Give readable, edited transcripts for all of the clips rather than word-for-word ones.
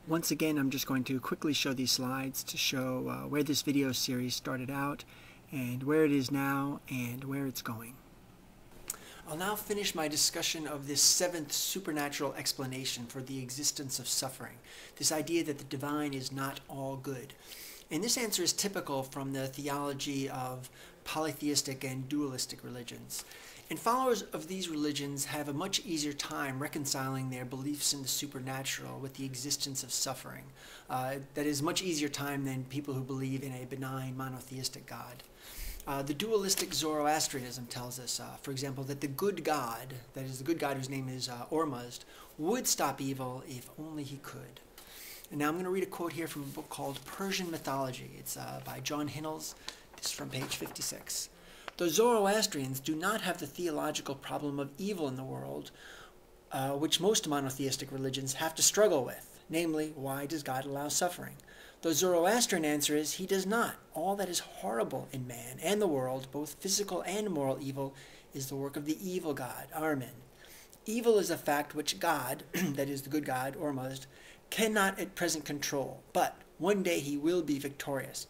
Once again, I'm just going to quickly show these slides to show where this video series started out and where it is now and where it's going. I'll now finish my discussion of this seventh supernatural explanation for the existence of suffering, this idea that the divine is not all good. And this answer is typical from the theology of polytheistic and dualistic religions. And followers of these religions have a much easier time reconciling their beliefs in the supernatural with the existence of suffering. That is a much easier time than people who believe in a benign monotheistic God. The dualistic Zoroastrianism tells us, for example, that the good God, that is the good God whose name is Ormuzd, would stop evil if only he could. And now I'm going to read a quote here from a book called Persian Mythology. It's by John Hinnels. This is from page 56. The Zoroastrians do not have the theological problem of evil in the world, which most monotheistic religions have to struggle with. Namely, why does God allow suffering? The Zoroastrian answer is, he does not. All that is horrible in man and the world, both physical and moral evil, is the work of the evil God, Ahriman. Evil is a fact which God, that is the good God, Ormuzd, cannot at present control, but one day he will be victorious.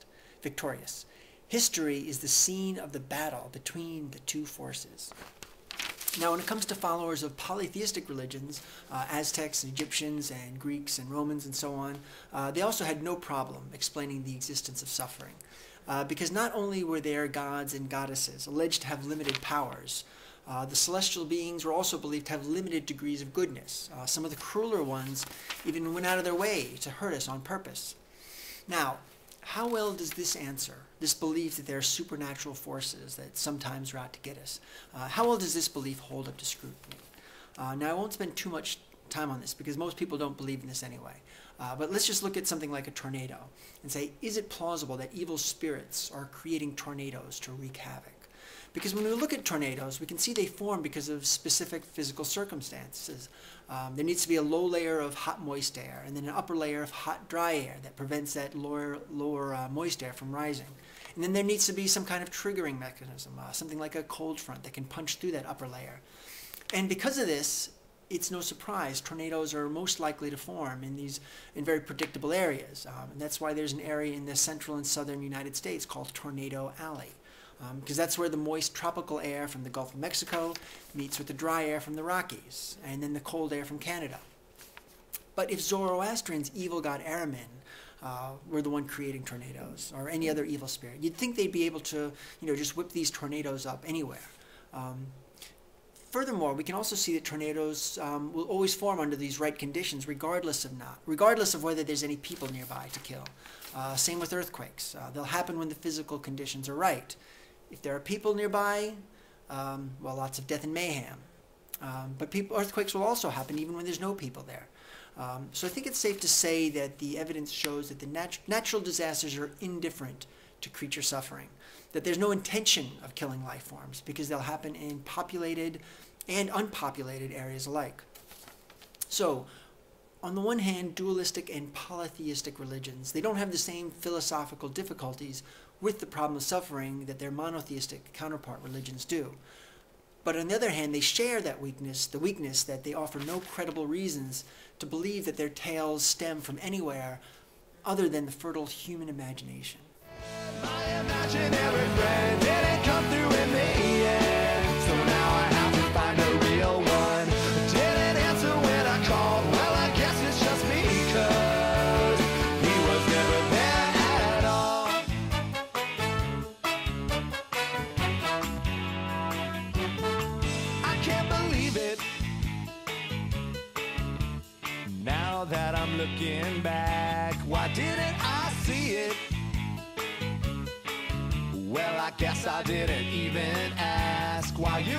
History is the scene of the battle between the two forces. Now, when it comes to followers of polytheistic religions, Aztecs, and Egyptians, and Greeks, and Romans, and so on, they also had no problem explaining the existence of suffering. Because not only were their gods and goddesses alleged to have limited powers, the celestial beings were also believed to have limited degrees of goodness. Some of the crueler ones even went out of their way to hurt us on purpose. Now, how well does this answer, this belief that there are supernatural forces that sometimes are out to get us, how well does this belief hold up to scrutiny? Now, I won't spend too much time on this because most people don't believe in this anyway. But let's just look at something like a tornado and say, is it plausible that evil spirits are creating tornadoes to wreak havoc? Because when we look at tornadoes, we can see they form because of specific physical circumstances. There needs to be a low layer of hot, moist air, and then an upper layer of hot, dry air that prevents that lower moist air from rising. And then there needs to be some kind of triggering mechanism, something like a cold front that can punch through that upper layer. And because of this, it's no surprise tornadoes are most likely to form in very predictable areas. And that's why there's an area in the central and southern United States called Tornado Alley. Because that's where the moist tropical air from the Gulf of Mexico meets with the dry air from the Rockies, and then the cold air from Canada. But if Zoroastrian's evil god Ahriman were the one creating tornadoes, or any other evil spirit, you'd think they'd be able to, just whip these tornadoes up anywhere. Furthermore, we can also see that tornadoes will always form under these right conditions, regardless of whether there's any people nearby to kill. Same with earthquakes. They'll happen when the physical conditions are right. If there are people nearby, well, lots of death and mayhem. But earthquakes will also happen even when there's no people there. So I think it's safe to say that the evidence shows that the natural disasters are indifferent to creature suffering, that there's no intention of killing life forms because they'll happen in populated and unpopulated areas alike. So, on the one hand, dualistic and polytheistic religions, they don't have the same philosophical difficulties with the problem of suffering that their monotheistic counterpart religions do. But on the other hand, they share that weakness, the weakness that they offer no credible reasons to believe that their tales stem from anywhere other than the fertile human imagination. My imaginary friend didn't come through in the end, so now I have to find a real one. Didn't answer when I called, well I guess it's just because he was never there at all. I can't believe it, now that I'm looking back, why didn't I see it? Well, I guess I didn't even ask why you